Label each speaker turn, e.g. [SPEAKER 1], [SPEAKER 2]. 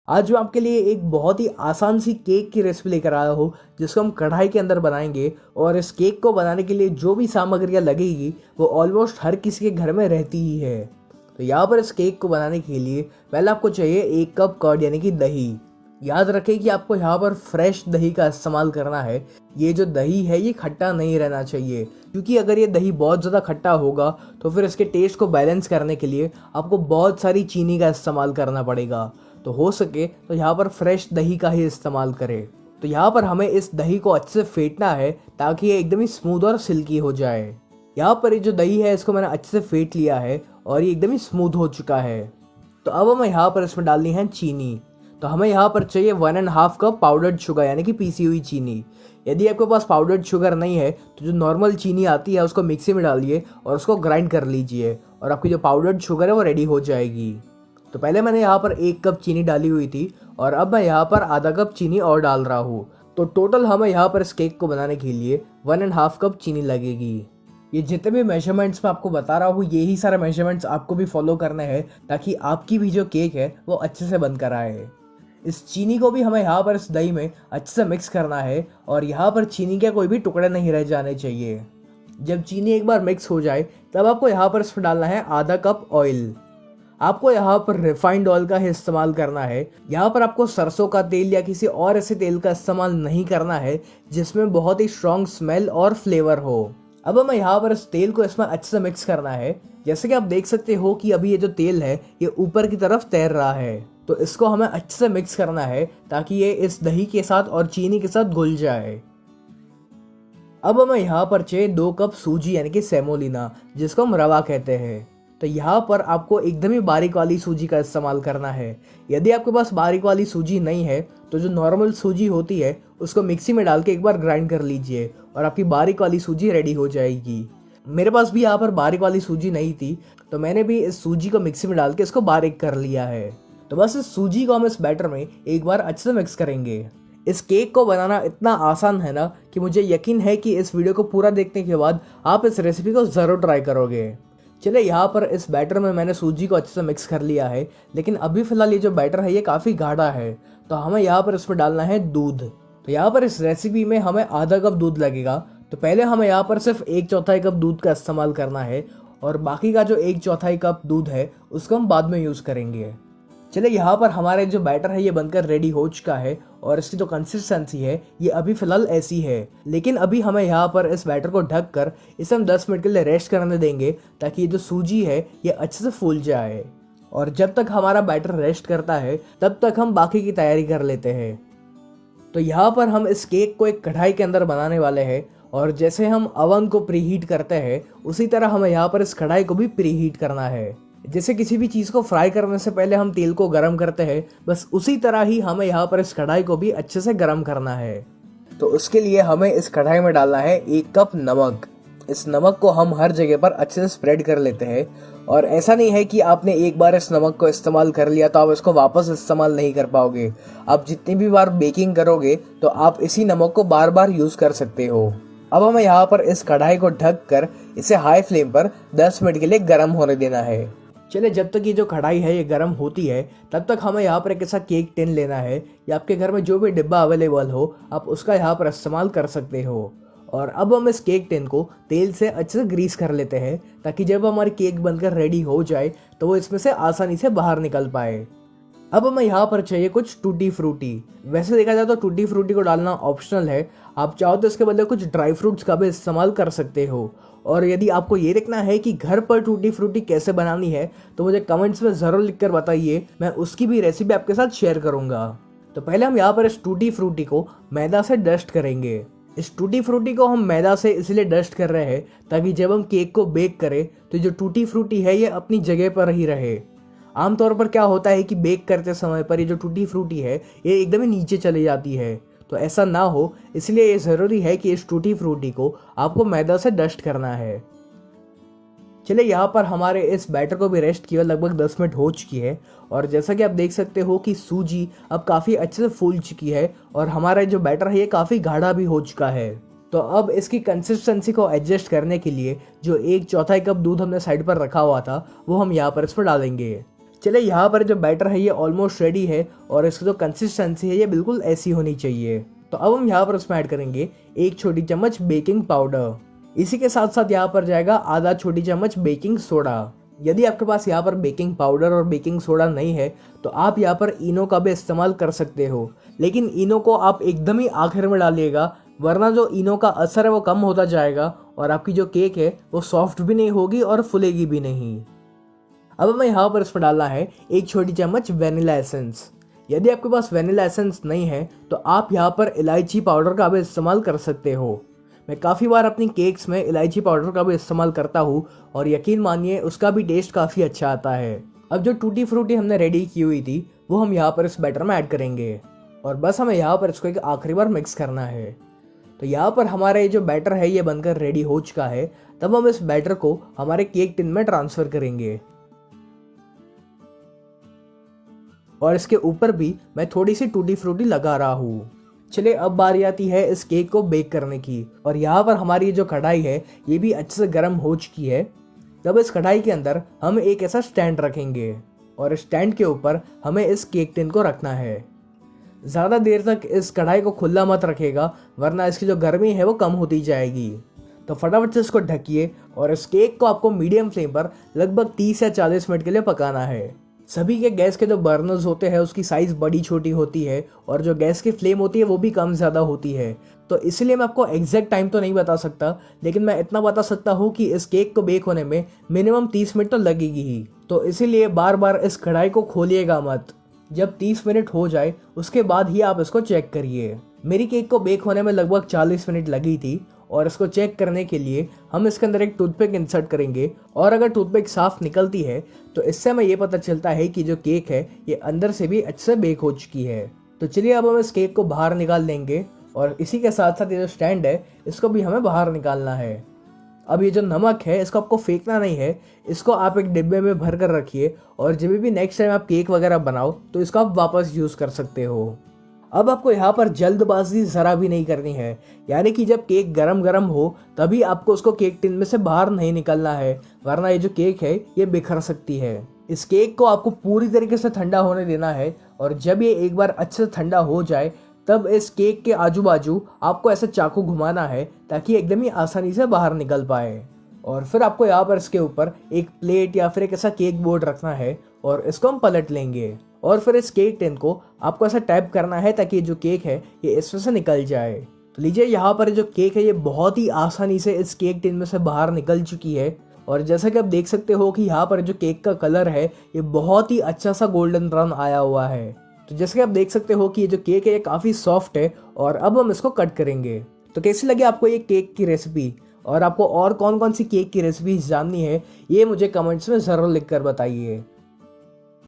[SPEAKER 1] आज मैं आपके लिए एक बहुत ही आसान सी केक की रेसिपी लेकर आया हूँ जिसको हम कढ़ाई के अंदर बनाएंगे। और इस केक को बनाने के लिए जो भी सामग्रियाँ लगेगी वो ऑलमोस्ट हर किसी के घर में रहती ही है। तो यहाँ पर इस केक को बनाने के लिए पहले आपको चाहिए 1 कप कर्ड यानी कि दही। याद रखें कि आपको यहाँ पर फ्रेश दही का इस्तेमाल करना है। ये जो दही है ये खट्टा नहीं रहना चाहिए, क्योंकि अगर ये दही बहुत ज़्यादा खट्टा होगा तो फिर इसके टेस्ट को बैलेंस करने के लिए आपको बहुत सारी चीनी का इस्तेमाल करना पड़ेगा। तो हो सके तो यहाँ पर फ्रेश दही का ही इस्तेमाल करें। तो यहाँ पर हमें इस दही को अच्छे से फेंटना है ताकि ये एकदम ही स्मूथ और सिल्की हो जाए। यहाँ पर ये जो दही है इसको मैंने अच्छे से फेंट लिया है और ये एकदम ही स्मूथ हो चुका है। तो अब हमें यहाँ पर इसमें डालनी है चीनी। तो हमें यहाँ पर चाहिए 1.5 कप पाउडर्ड शुगर यानी कि पीसी हुई चीनी। यदि आपके पास पाउडर्ड शुगर नहीं है तो जो नॉर्मल चीनी आती है उसको मिक्सी में डालिए और उसको ग्राइंड कर लीजिए और आपकी जो पाउडर्ड शुगर है वो रेडी हो जाएगी। तो पहले मैंने यहाँ पर 1 कप चीनी डाली हुई थी और अब मैं यहाँ पर आधा कप चीनी और डाल रहा हूँ। तो टोटल हमें यहाँ पर इस केक को बनाने के लिए 1.5 कप चीनी लगेगी। ये जितने भी मेजरमेंट्स मैं आपको बता रहा हूँ यही सारे मेजरमेंट्स आपको भी फॉलो करने हैं ताकि आपकी भी जो केक है वो अच्छे से बनकर आए। इस चीनी को भी हमें यहाँ पर इस दही में अच्छे से मिक्स करना है और यहाँ पर चीनी के कोई भी टुकड़े नहीं रह जाने चाहिए। जब चीनी एक बार मिक्स हो जाए तब आपको यहाँ पर इसमें डालना है आधा कप ऑयल। आपको यहाँ पर रिफाइंड ऑयल का ही इस्तेमाल करना है। यहाँ पर आपको सरसों का तेल या किसी और ऐसे तेल का इस्तेमाल नहीं करना है जिसमें बहुत ही स्ट्रॉन्ग स्मेल और फ्लेवर हो। अब हमें यहाँ पर इस तेल को इसमें अच्छे से मिक्स करना है। जैसे कि आप देख सकते हो कि अभी ये जो तेल है ये ऊपर की तरफ तैर रहा है, तो इसको हमें अच्छे से मिक्स करना है ताकि ये इस दही के साथ और चीनी के साथ घुल जाए। अब हमें यहाँ पर चाहिए 2 कप सूजी यानी कि सेमोलिना, जिसको हम रवा कहते हैं। तो यहाँ पर आपको एकदम ही बारीक वाली सूजी का इस्तेमाल करना है। यदि आपके पास बारीक वाली सूजी नहीं है तो जो नॉर्मल सूजी होती है उसको मिक्सी में डाल के एक बार ग्राइंड कर लीजिए और आपकी बारीक वाली सूजी रेडी हो जाएगी। मेरे पास भी यहाँ पर बारीक वाली सूजी नहीं थी तो मैंने भी इस सूजी को मिक्सी में डाल के इसको बारीक कर लिया है। तो बस इस सूजी को हम इस बैटर में एक बार अच्छे से मिक्स करेंगे। इस केक को बनाना इतना आसान है ना कि मुझे यकीन है कि इस वीडियो को पूरा देखने के बाद आप इस रेसिपी को ज़रूर ट्राई करोगे। चलिए यहाँ पर इस बैटर में मैंने सूजी को अच्छे से मिक्स कर लिया है, लेकिन अभी फ़िलहाल ये जो बैटर है ये काफ़ी गाढ़ा है, तो हमें यहाँ पर इसमें डालना है दूध। तो यहाँ पर इस रेसिपी में हमें आधा कप दूध लगेगा। तो पहले हमें यहाँ पर सिर्फ 1/4 कप दूध का इस्तेमाल करना है और बाकी का जो 1/4 कप दूध है उसको हम बाद में यूज़ करेंगे। चलिए यहाँ पर हमारे जो बैटर है ये बनकर रेडी हो चुका है और इसकी जो कंसिस्टेंसी है ये अभी फ़िलहाल ऐसी है, लेकिन अभी हमें यहाँ पर इस बैटर को ढक कर इसे हम 10 मिनट के लिए रेस्ट करने देंगे ताकि ये जो सूजी है ये अच्छे से फूल जाए। और जब तक हमारा बैटर रेस्ट करता है तब तक हम बाकी की तैयारी कर लेते हैं। तो यहाँ पर हम इस केक को एक कढ़ाई के अंदर बनाने वाले हैं और जैसे हम अवन को प्रीहीट करते हैं उसी तरह हमें यहाँ पर इस कढ़ाई को भी प्रीहीट करना है। जैसे किसी भी चीज़ को फ्राई करने से पहले हम तेल को गर्म करते हैं, बस उसी तरह ही हमें यहाँ पर इस कढ़ाई को भी अच्छे से गर्म करना है। तो उसके लिए हमें इस कढ़ाई में डालना है 1 कप नमक। इस नमक को हम हर जगह पर अच्छे से स्प्रेड कर लेते हैं। और ऐसा नहीं है कि आपने एक बार इस नमक को इस्तेमाल कर लिया तो आप इसको वापस इस्तेमाल नहीं कर पाओगे। आप जितनी भी बार बेकिंग करोगे तो आप इसी नमक को बार बार यूज़ कर सकते हो। अब हमें यहाँ पर इस कढ़ाई को ढक कर इसे हाई फ्लेम पर 10 मिनट के लिए गर्म होने देना है। चलिए जब तक ये जो कढ़ाई है ये गर्म होती है तब तक हमें यहाँ पर एक ऐसा केक टिन लेना है या आपके घर में जो भी डिब्बा अवेलेबल हो आप उसका यहाँ पर इस्तेमाल कर सकते हो। और अब हम इस केक टिन को तेल से अच्छे से ग्रीस कर लेते हैं ताकि जब हमारी केक बनकर रेडी हो जाए तो वो इसमें से आसानी से बाहर निकल पाए। अब हमें यहाँ पर चाहिए कुछ टूटी फ्रूटी। वैसे देखा जाए तो टूटी फ्रूटी को डालना ऑप्शनल है, आप चाहो तो इसके बदले कुछ ड्राई फ्रूट्स का भी इस्तेमाल कर सकते हो। और यदि आपको ये देखना है कि घर पर टूटी फ्रूटी कैसे बनानी है तो मुझे कमेंट्स में ज़रूर लिखकर बताइए, मैं उसकी भी रेसिपी आपके साथ शेयर करूँगा। तो पहले हम यहाँ पर इस टूटी फ्रूटी को मैदा से डस्ट करेंगे। इस टूटी फ्रूटी को हम मैदा से इसलिए डस्ट कर रहे हैं ताकि जब हम केक को बेक करें तो जो टूटी फ्रूटी है ये अपनी जगह पर ही रहे। आमतौर पर क्या होता है कि बेक करते समय पर ये जो टूटी फ्रूटी है ये एकदम ही नीचे चली जाती है, तो ऐसा ना हो इसलिए ये ज़रूरी है कि इस टूटी फ्रूटी को आपको मैदा से डस्ट करना है। चलिए यहाँ पर हमारे इस बैटर को भी रेस्ट किया लगभग 10 मिनट हो चुकी है और जैसा कि आप देख सकते हो कि सूजी अब काफ़ी अच्छे से फूल चुकी है और हमारा जो बैटर है ये काफ़ी गाढ़ा भी हो चुका है। तो अब इसकी कंसिस्टेंसी को एडजस्ट करने के लिए जो 1/4 कप दूध हमने साइड पर रखा हुआ था वो हम यहाँ पर इस पर डालेंगे। चलिए यहाँ पर जो बैटर है ये ऑलमोस्ट रेडी है और इसकी जो कंसिस्टेंसी है ये बिल्कुल ऐसी होनी चाहिए। तो अब हम यहाँ पर इसमें ऐड करेंगे 1 छोटी चम्मच बेकिंग पाउडर। इसी के साथ साथ यहाँ पर जाएगा आधा छोटी चम्मच बेकिंग सोडा। यदि आपके पास यहाँ पर बेकिंग पाउडर और बेकिंग सोडा नहीं है तो आप यहाँ पर इनो का भी इस्तेमाल कर सकते हो, लेकिन इनो को आप एकदम ही आखिर में डालिएगा, वरना जो इनो का असर है वो कम होता जाएगा और आपकी जो केक है वो सॉफ्ट भी नहीं होगी और फूलेगी भी नहीं। अब हमें यहाँ पर इसमें डालना है 1 छोटी चम्मच वेनिला एसेंस। यदि आपके पास वेनिला एसेंस नहीं है तो आप यहाँ पर इलायची पाउडर का भी इस्तेमाल कर सकते हो। मैं काफ़ी बार अपनी केक्स में इलायची पाउडर का भी इस्तेमाल करता हूँ और यकीन मानिए उसका भी टेस्ट काफ़ी अच्छा आता है। अब जो टूटी फ्रूटी हमने रेडी की हुई थी वो हम यहाँ पर इस बैटर में ऐड करेंगे और बस हमें यहाँ पर इसको एक आखिरी बार मिक्स करना है। तो यहाँ पर हमारा ये जो बैटर है ये बनकर रेडी हो चुका है। तब हम इस बैटर को हमारे केक टिन में ट्रांसफ़र करेंगे और इसके ऊपर भी मैं थोड़ी सी टूटी फ्रूटी लगा रहा हूँ। चलिए अब बारी आती है इस केक को बेक करने की और यहाँ पर हमारी जो कढ़ाई है ये भी अच्छे से गर्म हो चुकी है। तब इस कढ़ाई के अंदर हम एक ऐसा स्टैंड रखेंगे और इस स्टैंड के ऊपर हमें इस केक टिन को रखना है। ज़्यादा देर तक इस कढ़ाई को खुला मत रखेगा, वरना इसकी जो गर्मी है वो कम होती जाएगी। तो फटाफट से इसको ढकिए और इस केक को आपको मीडियम फ्लेम पर लगभग 30 या 40 मिनट के लिए पकाना है। सभी के गैस के जो बर्नर्स होते हैं उसकी साइज़ बड़ी छोटी होती है और जो गैस की फ्लेम होती है वो भी कम ज़्यादा होती है। तो इसलिए मैं आपको एग्जैक्ट टाइम तो नहीं बता सकता, लेकिन मैं इतना बता सकता हूँ कि इस केक को बेक होने में मिनिमम 30 मिनट तो लगेगी ही। तो इसीलिए बार बार इस कढ़ाई को खोलिएगा मत। जब 30 मिनट हो जाए उसके बाद ही आप इसको चेक करिए। मेरी केक को बेक होने में लगभग 40 मिनट लगी थी और इसको चेक करने के लिए हम इसके अंदर एक टूथपिक इंसर्ट करेंगे और अगर टूथपिक साफ निकलती है तो इससे हमें ये पता चलता है कि जो केक है ये अंदर से भी अच्छे से बेक हो चुकी है। तो चलिए अब हम इस केक को बाहर निकाल लेंगे और इसी के साथ साथ ये जो स्टैंड है इसको भी हमें बाहर निकालना है। अब ये जो नमक है इसको आपको फेंकना नहीं है, इसको आप एक डिब्बे में भर कर रखिए और जब भी नेक्स्ट टाइम आप केक वगैरह बनाओ तो इसको आप वापस यूज़ कर सकते हो। अब आपको यहाँ पर जल्दबाजी ज़रा भी नहीं करनी है, यानी कि जब केक गरम गरम हो तभी आपको उसको केक टिन में से बाहर नहीं निकलना है, वरना ये जो केक है ये बिखर सकती है। इस केक को आपको पूरी तरीके से ठंडा होने देना है और जब ये एक बार अच्छे से ठंडा हो जाए तब इस केक के आजू बाजू आपको ऐसा चाकू घुमाना है ताकि एकदम ही आसानी से बाहर निकल पाए। और फिर आपको यहाँ पर इसके ऊपर एक प्लेट या फिर एक ऐसा केक बोर्ड रखना है और इसको हम पलट लेंगे और फिर इस केक टिन को आपको ऐसा टैप करना है ताकि जो केक है ये इसमें से निकल जाए। तो लीजिए यहाँ पर जो केक है ये बहुत ही आसानी से इस केक टिन में से बाहर निकल चुकी है और जैसा कि आप देख सकते हो कि यहाँ पर जो केक का कलर है ये बहुत ही अच्छा सा गोल्डन ब्राउन आया हुआ है। तो जैसे कि आप देख सकते हो कि ये जो केक है ये काफ़ी सॉफ्ट है और अब हम इसको कट करेंगे। तो कैसी लगी आपको ये केक की रेसिपी और आपको और कौन कौन सी केक की रेसिपी जाननी है ये मुझे कमेंट्स में ज़रूर लिख कर बताइए।